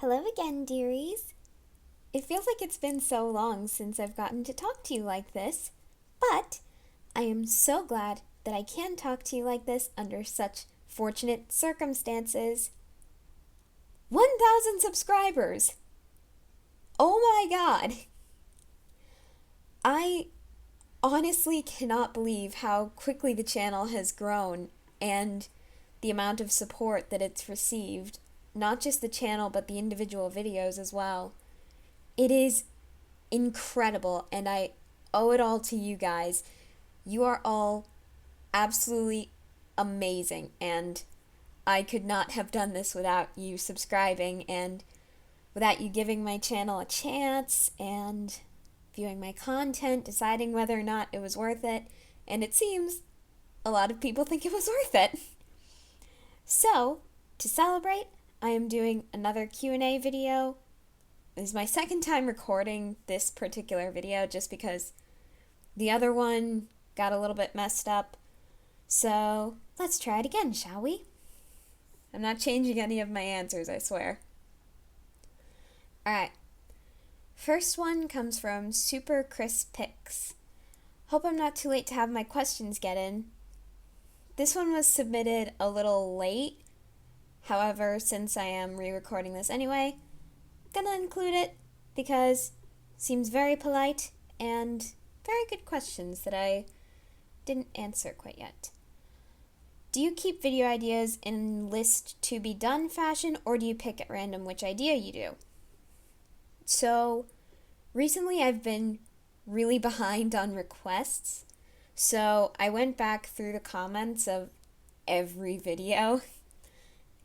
Hello again, dearies. It feels like it's been so long since I've gotten to talk to you like this, but I am so glad that I can talk to you like this under such fortunate circumstances. 1,000 subscribers! Oh my god! I honestly cannot believe how quickly the channel has grown and the amount of support that it's received. Not just the channel, but the individual videos as well. It is incredible, and I owe it all to you guys. You are all absolutely amazing, and I could not have done this without you subscribing and without you giving my channel a chance and viewing my content, deciding whether or not it was worth it, and it seems a lot of people think it was worth it. So, to celebrate, I am doing another Q&A video. This is my second time recording this particular video just because the other one got a little bit messed up. So let's try it again, shall we? I'm not changing any of my answers, I swear. Alright. First one comes from Super Chris Picks. Hope I'm not too late to have my questions get in. This one was submitted a little late. However, since I am re-recording this anyway, I'm gonna include it because it seems very polite and very good questions that I didn't answer quite yet. Do you keep video ideas in list to be done fashion, or do you pick at random which idea you do? So, recently I've been really behind on requests, so I went back through the comments of every video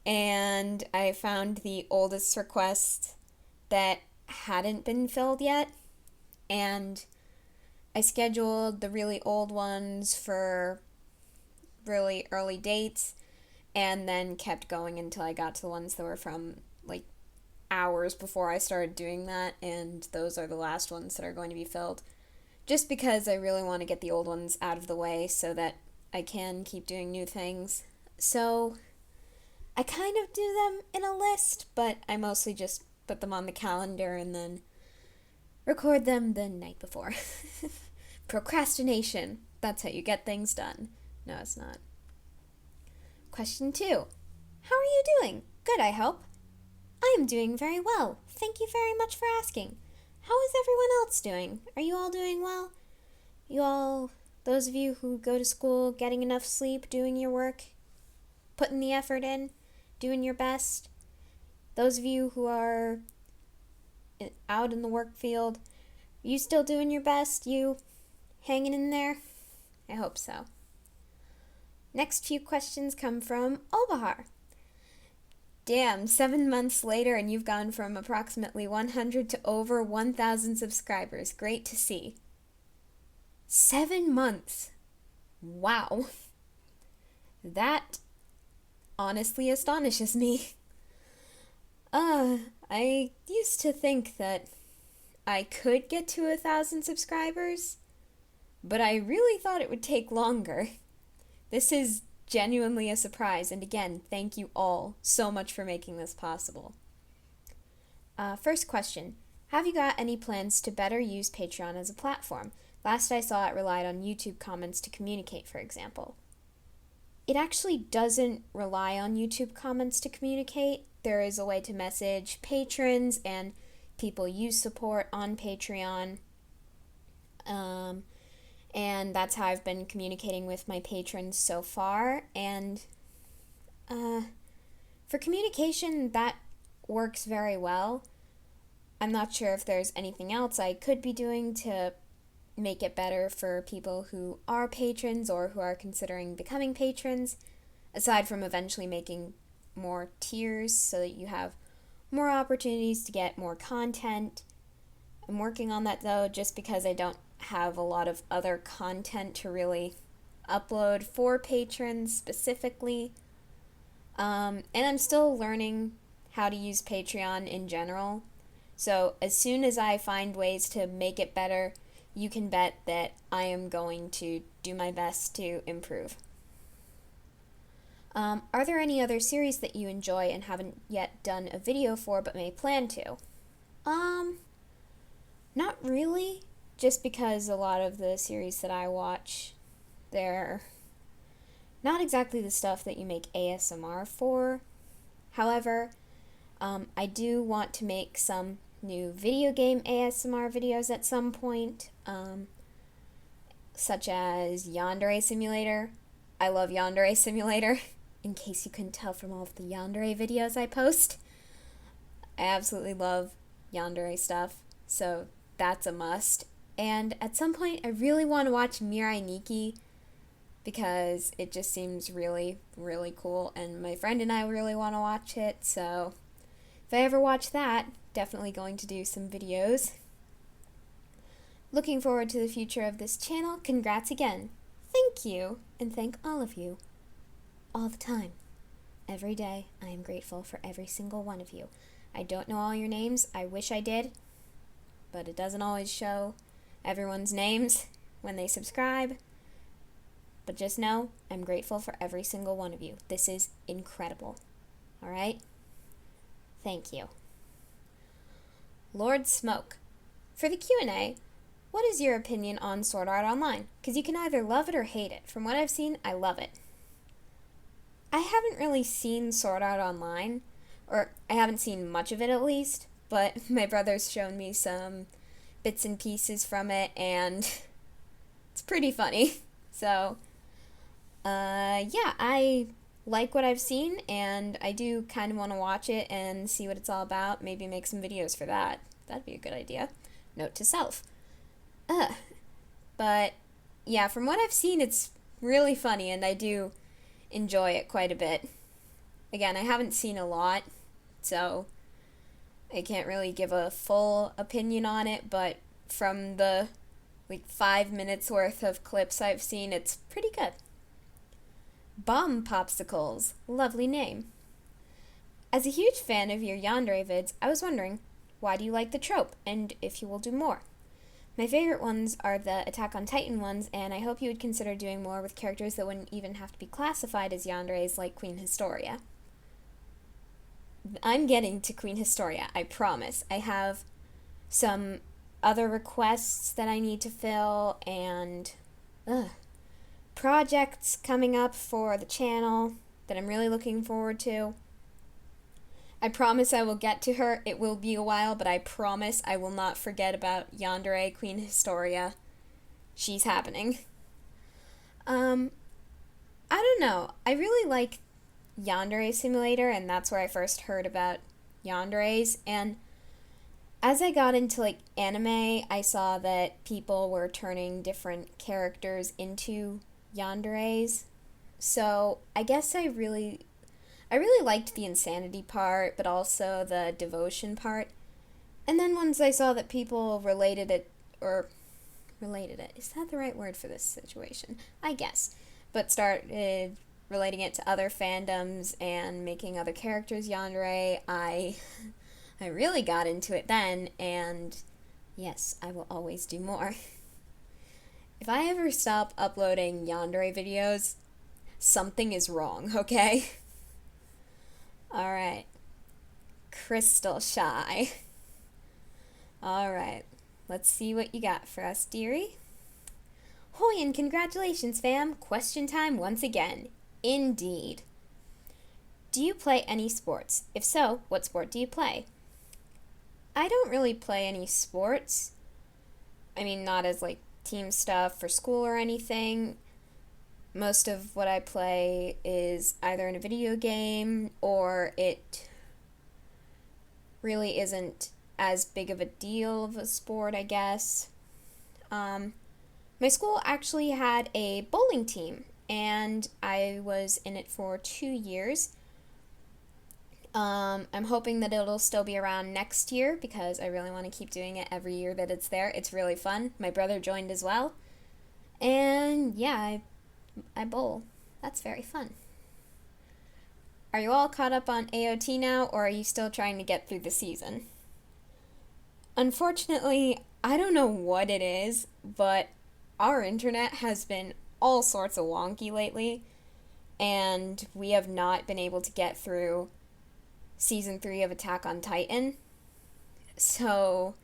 and I found the oldest request that hadn't been filled yet, and I scheduled the really old ones for really early dates and then kept going until I got to the ones that were from like hours before I started doing that, and those are the last ones that are going to be filled just because I really want to get the old ones out of the way so that I can keep doing new things. So I kind of do them in a list, but I mostly just put them on the calendar and then record them the night before. Procrastination. That's how you get things done. No, it's not. Question 2. How are you doing? Good, I hope. I am doing very well. Thank you very much for asking. How is everyone else doing? Are you all doing well? You all, those of you who go to school, getting enough sleep, doing your work, putting the effort in, doing your best? Those of you who are out in the work field, you still doing your best? You hanging in there? I hope so. Next few questions come from Obahar. Damn, 7 months later and you've gone from approximately 100 to over 1,000 subscribers. Great to see. 7 months. Wow. That honestly astonishes me. I used to think that I could get to 1,000 subscribers, but I really thought it would take longer. This is genuinely a surprise, and again, thank you all so much for making this possible. First question, have you got any plans to better use Patreon as a platform? Last I saw, it relied on YouTube comments to communicate, for example. It actually doesn't rely on YouTube comments to communicate. There is a way to message patrons and people you support on Patreon. And that's how I've been communicating with my patrons so far. And for communication, that works very well. I'm not sure if there's anything else I could be doing to make it better for people who are patrons or who are considering becoming patrons, aside from eventually making more tiers so that you have more opportunities to get more content. I'm working on that though, just because I don't have a lot of other content to really upload for patrons specifically. And I'm still learning how to use Patreon in general. So as soon as I find ways to make it better, you can bet that I am going to do my best to improve. Are there any other series that you enjoy and haven't yet done a video for but may plan to? Not really, just because a lot of the series that I watch, they're not exactly the stuff that you make ASMR for. However, I do want to make some new video game ASMR videos at some point, such as Yandere Simulator. I love Yandere Simulator, in case you couldn't tell from all of the Yandere videos I post. I absolutely love Yandere stuff, so that's a must. And at some point, I really want to watch Mirai Nikki, because it just seems really, really cool, and my friend and I really want to watch it, so if I ever watch that, definitely going to do some videos. Looking forward to the future of this channel. Congrats again. Thank you, and thank all of you, all the time. Every day, I am grateful for every single one of you. I don't know all your names. I wish I did, but it doesn't always show everyone's names when they subscribe. But just know, I'm grateful for every single one of you. This is incredible. All right? Thank you. Lord Smoke. For the Q&A, what is your opinion on Sword Art Online? Because you can either love it or hate it. From what I've seen, I love it. I haven't really seen Sword Art Online, or I haven't seen much of it at least, but my brother's shown me some bits and pieces from it, and it's pretty funny. So, yeah, I like what I've seen, and I do kind of want to watch it and see what it's all about. Maybe make some videos for that. That'd be a good idea. Note to self. But, yeah, from what I've seen, it's really funny, and I do enjoy it quite a bit. Again, I haven't seen a lot, so I can't really give a full opinion on it, but from the 5 minutes worth of clips I've seen, it's pretty good. Bomb Popsicles, lovely name. As a huge fan of your Yandere vids, I was wondering, why do you like the trope, and if you will do more? My favorite ones are the Attack on Titan ones, and I hope you would consider doing more with characters that wouldn't even have to be classified as Yanderes, like Queen Historia. I'm getting to Queen Historia, I promise. I have some other requests that I need to fill, and projects coming up for the channel that I'm really looking forward to. I promise I will get to her. It will be a while, but I promise I will not forget about Yandere Queen Historia. She's happening. I don't know. I really like Yandere Simulator, and that's where I first heard about Yanderes, and as I got into anime, I saw that people were turning different characters into Yanderes. So I guess I really liked the insanity part, but also the devotion part. And then once I saw that people related it, is that the right word for this situation? I guess. But started relating it to other fandoms and making other characters Yandere, I really got into it then, and yes, I will always do more. If I ever stop uploading Yandere videos, something is wrong, okay? Alright. Crystal Shy. Alright. Let's see what you got for us, dearie. Hoy, and congratulations, fam. Question time once again. Indeed. Do you play any sports? If so, what sport do you play? I don't really play any sports. I mean, not as team stuff for school or anything. Most of what I play is either in a video game, or it really isn't as big of a deal of a sport, I guess. My school actually had a bowling team, and I was in it for 2 years. I'm hoping that it'll still be around next year, because I really want to keep doing it every year that it's there. It's really fun. My brother joined as well. And yeah, I bowl. That's very fun. Are you all caught up on AOT now, or are you still trying to get through the season? Unfortunately, I don't know what it is, but our internet has been all sorts of wonky lately. and we have not been able to get through season 3 of Attack on Titan. So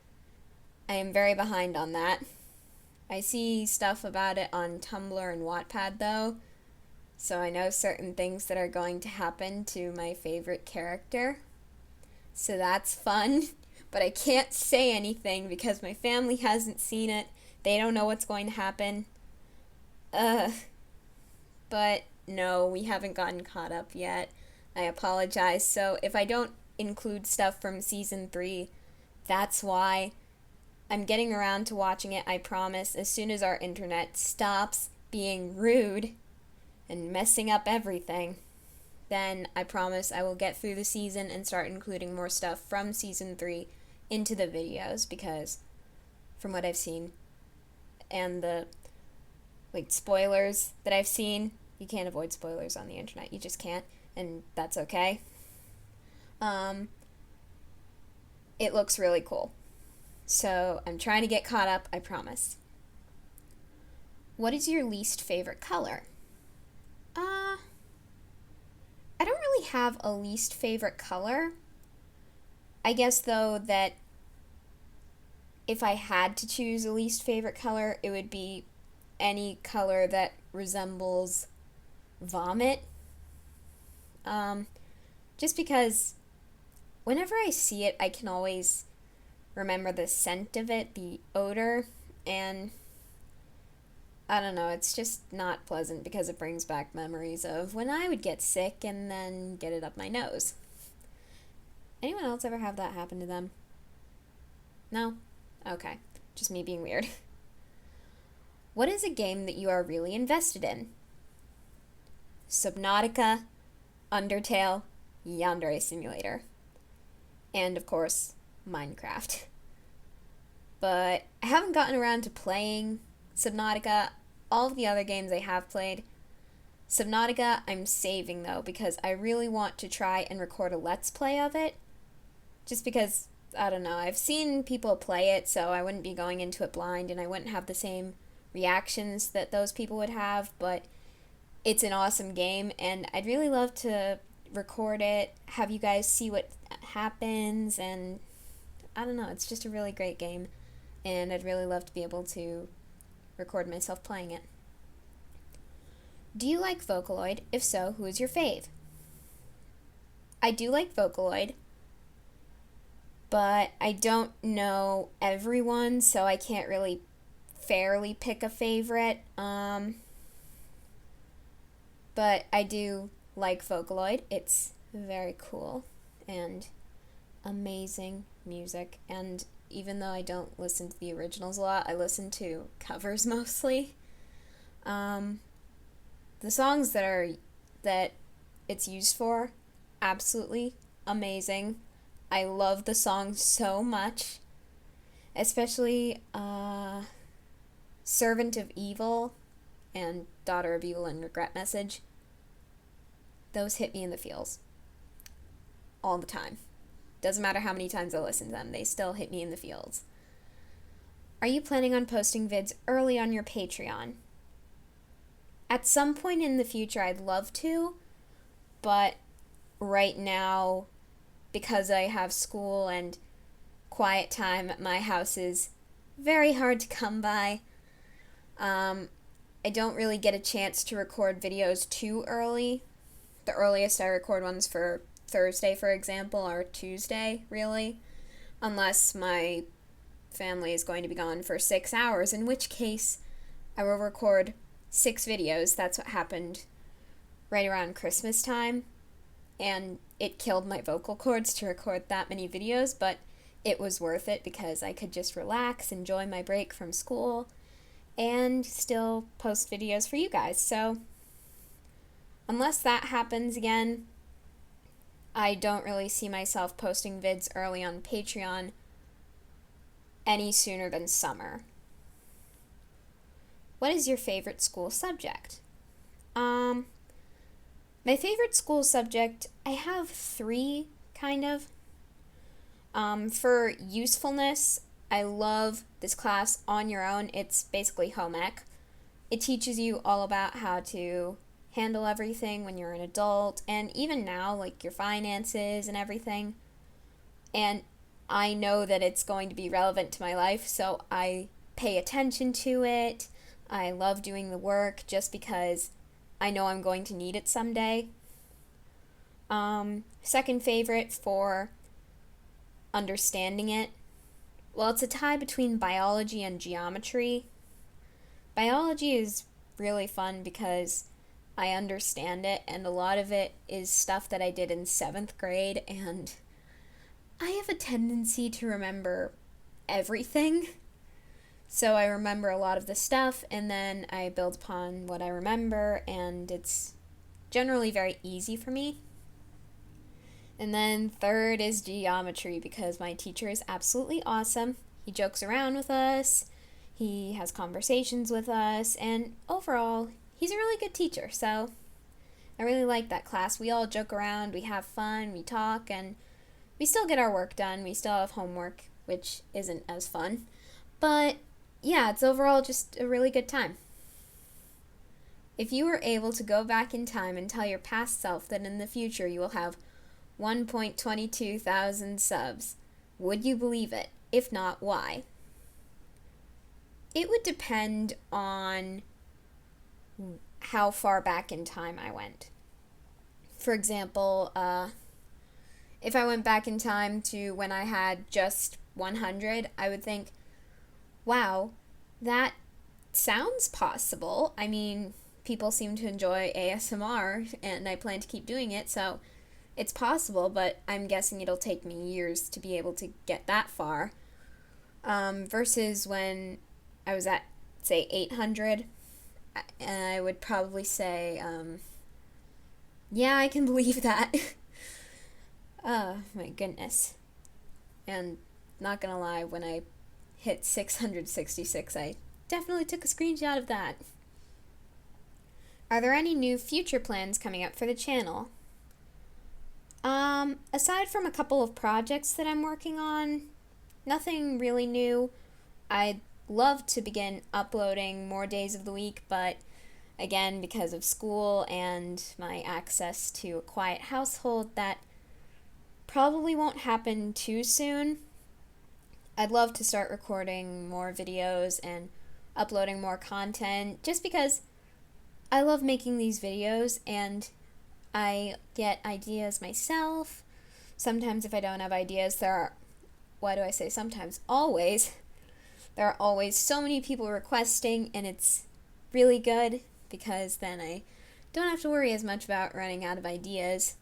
I am very behind on that. I see stuff about it on Tumblr and Wattpad though, so I know certain things that are going to happen to my favorite character. So that's fun, but I can't say anything because my family hasn't seen it. They don't know what's going to happen. But no, we haven't gotten caught up yet. I apologize. So if I don't include stuff from season 3, that's why. I'm getting around to watching it, I promise, as soon as our internet stops being rude and messing up everything. Then I promise I will get through the season and start including more stuff from season 3 into the videos, because from what I've seen and the spoilers that I've seen, you can't avoid spoilers on the internet. You just can't, and that's okay. It looks really cool. So I'm trying to get caught up, I promise. What is your least favorite color? I don't really have a least favorite color. I guess, though, that if I had to choose a least favorite color, it would be any color that resembles vomit. Just because whenever I see it, I can always remember the scent of it, the odor, and I don't know, it's just not pleasant because it brings back memories of when I would get sick and then get it up my nose. Anyone else ever have that happen to them? No? Okay. Just me being weird. What is a game that you are really invested in? Subnautica, Undertale, Yandere Simulator, and of course, Minecraft. But I haven't gotten around to playing Subnautica. All of the other games I have played. Subnautica I'm saving though, because I really want to try and record a let's play of it. Just because, I don't know, I've seen people play it, so I wouldn't be going into it blind and I wouldn't have the same reactions that those people would have, but it's an awesome game and I'd really love to record it, have you guys see what happens, and I don't know, it's just a really great game, and I'd really love to be able to record myself playing it. Do you like Vocaloid? If so, who is your fave? I do like Vocaloid, but I don't know everyone, so I can't really fairly pick a favorite. But I do like Vocaloid. It's very cool and amazing music, and even though I don't listen to the originals a lot, I listen to covers mostly. The songs that it's used for, absolutely amazing. I love the song so much, especially Servant of Evil and Daughter of Evil and Regret Message. Those hit me in the feels all the time. Doesn't matter how many times I listen to them, they still hit me in the feels. Are you planning on posting vids early on your Patreon? At some point in the future, I'd love to, but right now, because I have school and quiet time at my house is very hard to come by. I don't really get a chance to record videos too early. The earliest I record ones for Thursday, for example, or Tuesday, really, unless my family is going to be gone for 6 hours, in which case I will record 6 videos. That's what happened right around Christmas time, and it killed my vocal cords to record that many videos, but it was worth it because I could just relax, enjoy my break from school, and still post videos for you guys. So unless that happens again, I don't really see myself posting vids early on Patreon any sooner than summer. What is your favorite school subject? My favorite school subject, I have 3, kind of. For usefulness, I love this class, On Your Own. It's basically home ec. It teaches you all about how to handle everything when you're an adult, and even now, like your finances and everything. And I know that it's going to be relevant to my life, so I pay attention to it. I love doing the work just because I know I'm going to need it someday. Second favorite for understanding it. Well, it's a tie between biology and geometry. Biology is really fun because I understand it, and a lot of it is stuff that I did in 7th grade, and I have a tendency to remember everything. So I remember a lot of the stuff, and then I build upon what I remember, and it's generally very easy for me. And then third is geometry, because my teacher is absolutely awesome. He jokes around with us, he has conversations with us, and overall, he's a really good teacher, so I really like that class. We all joke around, we have fun, we talk, and we still get our work done. We still have homework, which isn't as fun. But yeah, it's overall just a really good time. If you were able to go back in time and tell your past self that in the future you will have 1.22 thousand subs, would you believe it? If not, why? It would depend on how far back in time I went. For example, if I went back in time to when I had just 100, I would think, wow, that sounds possible. I mean, people seem to enjoy ASMR, and I plan to keep doing it, so it's possible, but I'm guessing it'll take me years to be able to get that far. Versus when I was at, say, 800, and I would probably say, yeah, I can believe that. My goodness. And not gonna lie, when I hit 666, I definitely took a screenshot of that. Are there any new future plans coming up for the channel? Aside from a couple of projects that I'm working on, nothing really new. I'd love to begin uploading more days of the week, but again, because of school and my access to a quiet household, that probably won't happen too soon. I'd love to start recording more videos and uploading more content, just because I love making these videos and I get ideas myself. Sometimes if I don't have ideas, always. There are always so many people requesting, and it's really good because then I don't have to worry as much about running out of ideas.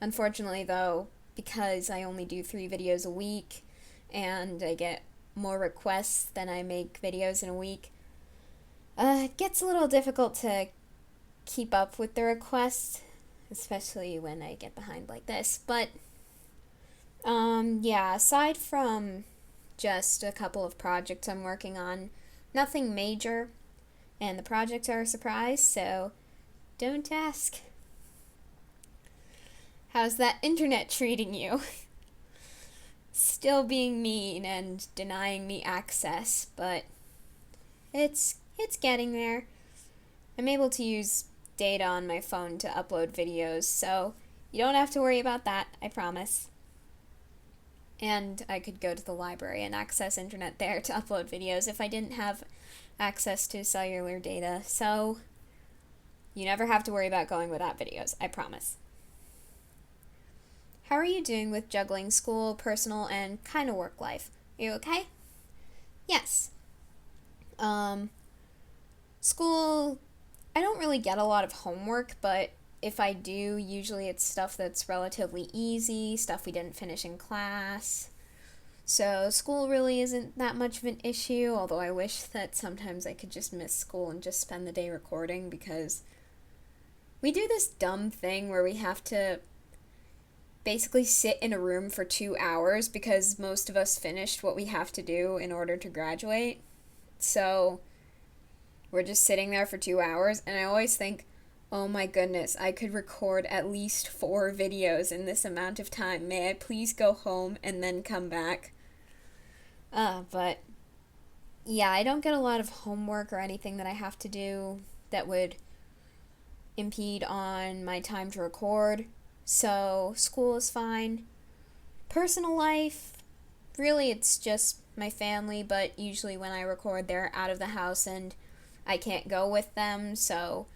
Unfortunately, though, because I only do 3 videos a week and I get more requests than I make videos in a week, it gets a little difficult to keep up with the requests, especially when I get behind like this. But yeah, aside from just a couple of projects I'm working on, nothing major, and the projects are a surprise, so don't ask. How's that internet treating you? Still being mean and denying me access, but it's getting there. I'm able to use data on my phone to upload videos, so you don't have to worry about that, I promise. And I could go to the library and access internet there to upload videos if I didn't have access to cellular data, so you never have to worry about going without videos, I promise. How are you doing with juggling school, personal, and kind of work life? Are you okay? Yes. School, I don't really get a lot of homework, but if I do, usually it's stuff that's relatively easy, stuff we didn't finish in class. So school really isn't that much of an issue, although I wish that sometimes I could just miss school and just spend the day recording, because we do this dumb thing where we have to basically sit in a room for 2 hours because most of us finished what we have to do in order to graduate. So we're just sitting there for 2 hours, and I always think, oh my goodness, I could record at least 4 videos in this amount of time. May I please go home and then come back? But yeah, I don't get a lot of homework or anything that I have to do that would impede on my time to record. So school is fine. Personal life, really it's just my family, but usually when I record they're out of the house and I can't go with them, so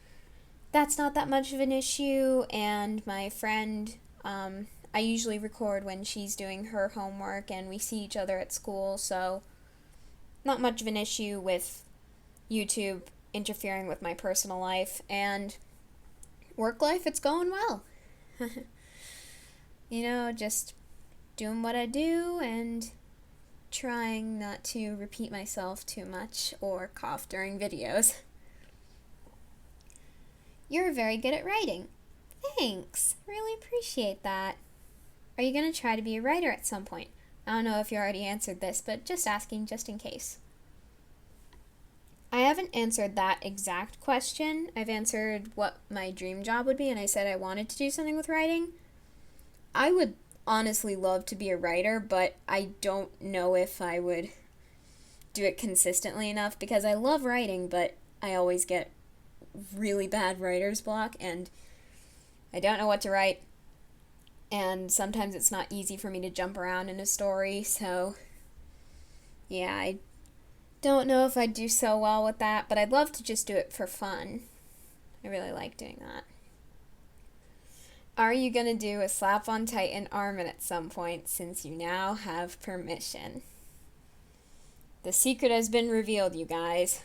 that's not that much of an issue. And my friend, I usually record when she's doing her homework and we see each other at school, so not much of an issue with YouTube interfering with my personal life. And work life, it's going well. Just doing what I do and trying not to repeat myself too much or cough during videos. You're very good at writing. Thanks. Really appreciate that. Are you going to try to be a writer at some point? I don't know if you already answered this, but just asking just in case. I haven't answered that exact question. I've answered what my dream job would be, and I said I wanted to do something with writing. I would honestly love to be a writer, but I don't know if I would do it consistently enough because I love writing, but I always get really bad writer's block and I don't know what to write, and sometimes it's not easy for me to jump around in a story, so yeah, I don't know if I'd do so well with that, but I'd love to just do it for fun. I really like doing that. Are you going to do a Slap on Titan Armin at some point since you now have permission? The secret has been revealed, you guys.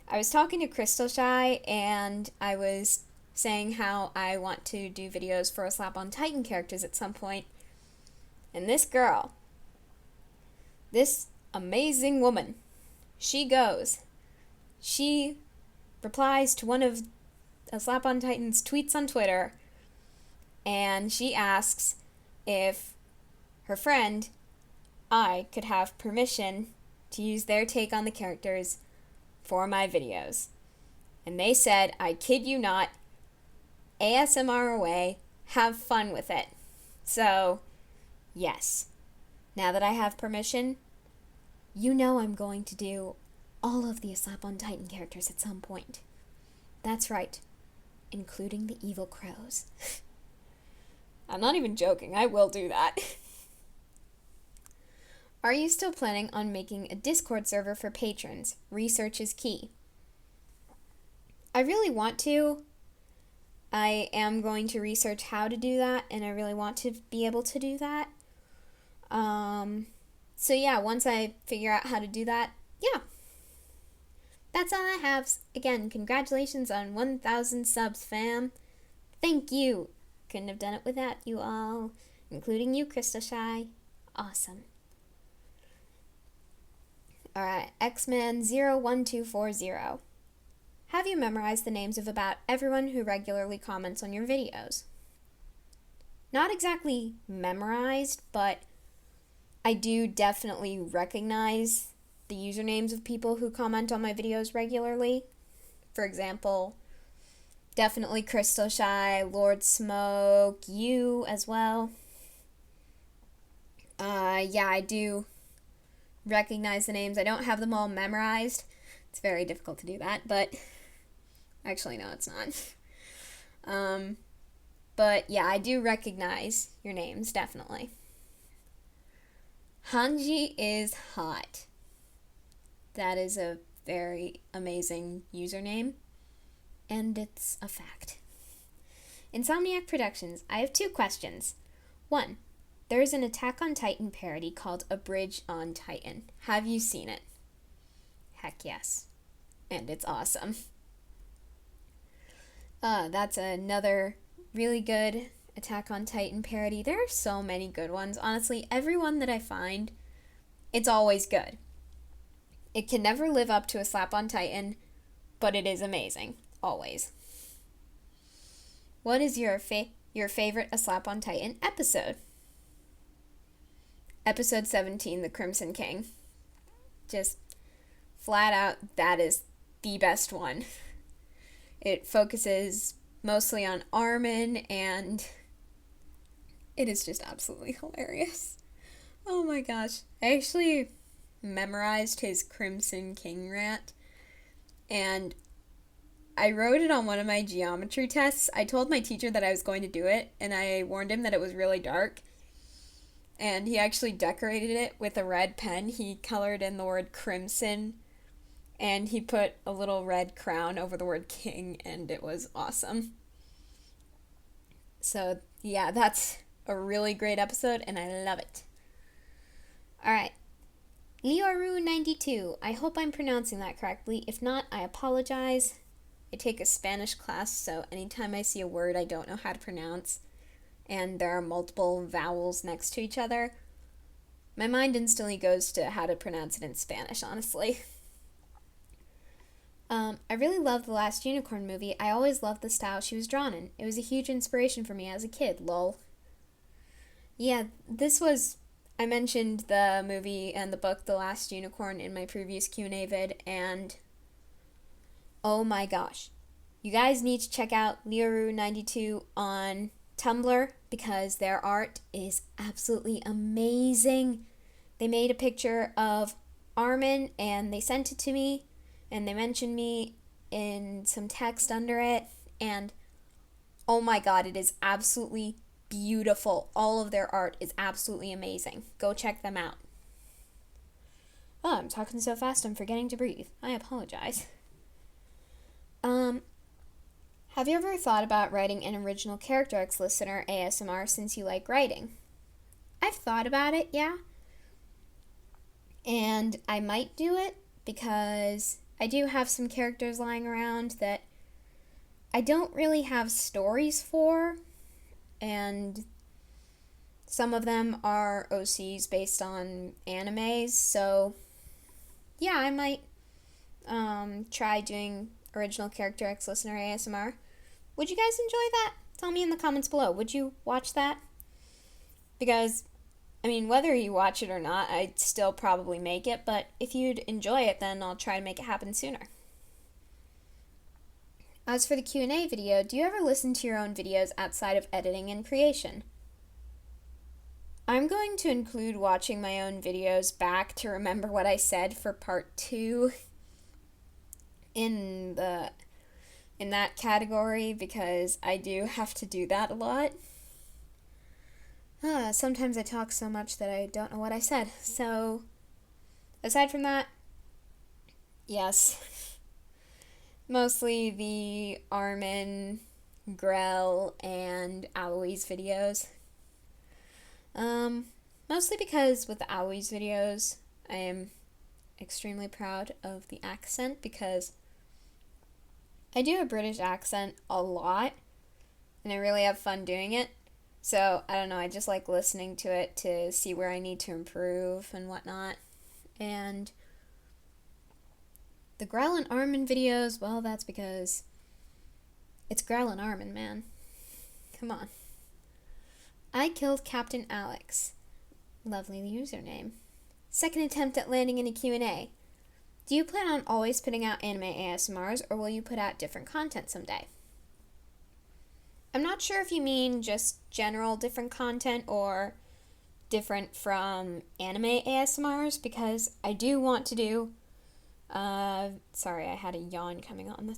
I was talking to Crystal Shy and I was saying how I want to do videos for a Slap on Titan characters at some point. And this girl, this amazing woman, she replies to one of a Slap on Titan's tweets on Twitter, and she asks if her friend, I, could have permission to use their take on the characters for my videos. And they said, I kid you not, ASMR away, have fun with it. So, yes. Now that I have permission, I'm going to do all of the Slap on Titan characters at some point. That's right, including the evil crows. I'm not even joking, I will do that. Are you still planning on making a Discord server for patrons? Research is key. I really want to. I am going to research how to do that, and I really want to be able to do that. So yeah, once I figure out how to do that, yeah. That's all I have. Again, congratulations on 1,000 subs, fam. Thank you. Couldn't have done it without you all, including you, Crystal Shy. Awesome. Alright, Xman01240. Have you memorized the names of about everyone who regularly comments on your videos? Not exactly memorized, but I do definitely recognize the usernames of people who comment on my videos regularly. For example, definitely Crystal Shy, Lord Smoke, you as well. Yeah, I do recognize the names. I don't have them all memorized. It's very difficult to do that, but actually, no, it's not. But yeah, I do recognize your names, definitely. Hanji is hot. That is a very amazing username, and it's a fact. Insomniac Productions, I have 2 questions. 1. There is an Attack on Titan parody called A Bridge on Titan. Have you seen it? Heck yes. And it's awesome. That's another really good Attack on Titan parody. There are so many good ones. Honestly, every one that I find, it's always good. It can never live up to a Slap on Titan, but it is amazing. Always. What is your favorite A Slap on Titan episode? Episode 17, The Crimson King. Just flat out, that is the best one. It focuses mostly on Armin, and it is just absolutely hilarious. Oh my gosh. I actually memorized his Crimson King rant, and I wrote it on one of my geometry tests. I told my teacher that I was going to do it, and I warned him that it was really dark. And he actually decorated it with a red pen. He colored in the word crimson, and he put a little red crown over the word king, and it was awesome. So, yeah, that's a really great episode, and I love it. Alright. Lioru92. I hope I'm pronouncing that correctly. If not, I apologize. I take a Spanish class, so anytime I see a word I don't know how to pronounce, and there are multiple vowels next to each other, my mind instantly goes to how to pronounce it in Spanish, honestly. I really loved The Last Unicorn movie. I always loved the style she was drawn in. It was a huge inspiration for me as a kid, lol. Yeah, I mentioned the movie and the book The Last Unicorn in my previous QnA vid, and oh my gosh. You guys need to check out Lioru92 on Tumblr because their art is absolutely amazing. They made a picture of Armin and they sent it to me, and they mentioned me in some text under it, and oh my god, it is absolutely beautiful. All of their art is absolutely amazing. Go check them out. Oh, I'm talking so fast I'm forgetting to breathe. I apologize. Have you ever thought about writing an original character X listener ASMR since you like writing? I've thought about it, yeah. And I might do it because I do have some characters lying around that I don't really have stories for, and some of them are OCs based on animes, so yeah, I might try doing original character X listener ASMR. Would you guys enjoy that? Tell me in the comments below. Would you watch that? Because, I mean, whether you watch it or not, I'd still probably make it, but if you'd enjoy it, then I'll try to make it happen sooner. As for the Q&A video, do you ever listen to your own videos outside of editing and creation? I'm going to include watching my own videos back to remember what I said for part 2 in that category, because I do have to do that a lot. Sometimes I talk so much that I don't know what I said. So, aside from that, yes. Mostly the Armin, Grell, and Alois videos. Mostly because with the Alois videos, I am extremely proud of the accent, because I do a British accent a lot, and I really have fun doing it. So, I don't know, I just like listening to it to see where I need to improve and whatnot. And the Grell and Armin videos, well, that's because it's Grell and Armin, man. Come on. I killed Captain Alex. Lovely username. Second attempt at landing in a Q&A. Do you plan on always putting out anime ASMRs, or will you put out different content someday? I'm not sure if you mean just general different content or different from anime ASMRs, because I do want to do... sorry, I had a yawn coming on.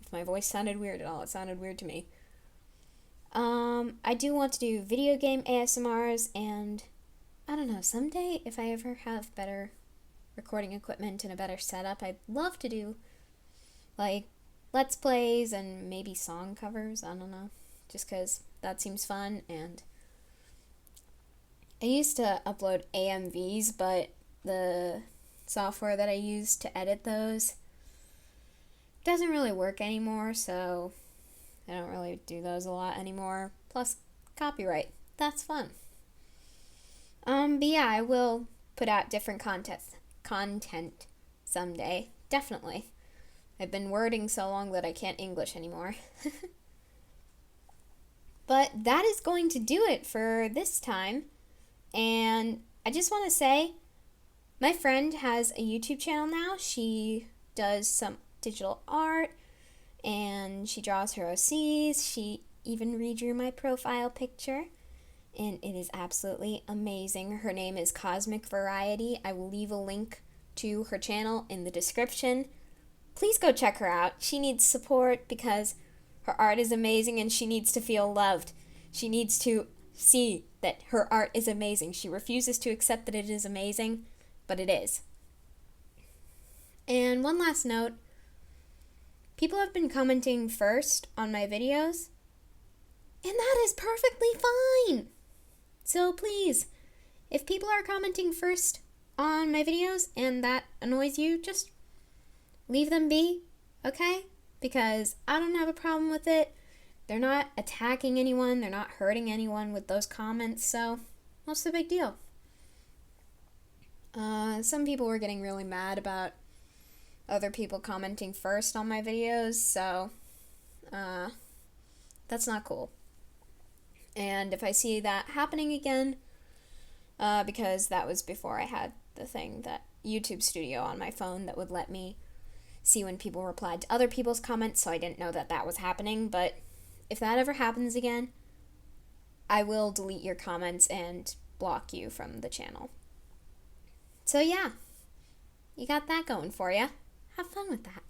If my voice sounded weird at all, it sounded weird to me. I do want to do video game ASMRs, and I don't know, someday if I ever have better recording equipment and a better setup, I'd love to do like Let's Plays and maybe song covers. I don't know, just because that seems fun. And I used to upload AMVs, but the software that I use to edit those doesn't really work anymore, so I don't really do those a lot anymore. Plus, copyright. That's fun. But yeah, I will put out different content someday. Definitely. I've been wording so long that I can't English anymore. But that is going to do it for this time. And I just want to say, my friend has a YouTube channel now. She does some digital art, and she draws her OCs. She even redrew my profile picture, and it is absolutely amazing. Her name is Cosmic Variety. I will leave a link to her channel in the description. please go check her out. She needs support because her art is amazing and she needs to feel loved. She needs to see that her art is amazing. She refuses to accept that it is amazing, but it is. And one last note, people have been commenting first on my videos, and that is perfectly fine. So please, if people are commenting first on my videos and that annoys you, just leave them be, okay? Because I don't have a problem with it. They're not attacking anyone. They're not hurting anyone with those comments. So what's the big deal? Some people were getting really mad about other people commenting first on my videos. So that's not cool. And if I see that happening again, because that was before I had the thing, that YouTube Studio on my phone that would let me see when people replied to other people's comments, so I didn't know that that was happening. But if that ever happens again, I will delete your comments and block you from the channel. So yeah, you got that going for you. Have fun with that.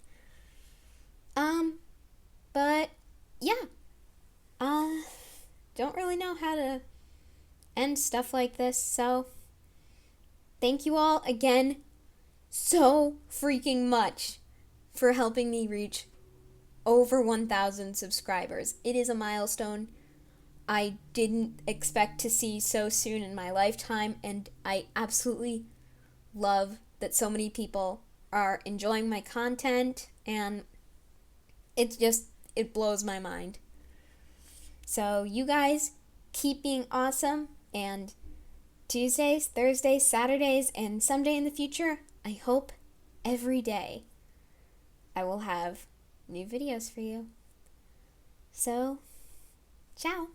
But yeah, don't really know how to end stuff like this, so thank you all again so freaking much for helping me reach over 1,000 subscribers. It is a milestone I didn't expect to see so soon in my lifetime, and I absolutely love that so many people are enjoying my content, and it blows my mind. So you guys keep being awesome, and Tuesdays, Thursdays, Saturdays, and someday in the future, I hope every day, I will have new videos for you. So, ciao.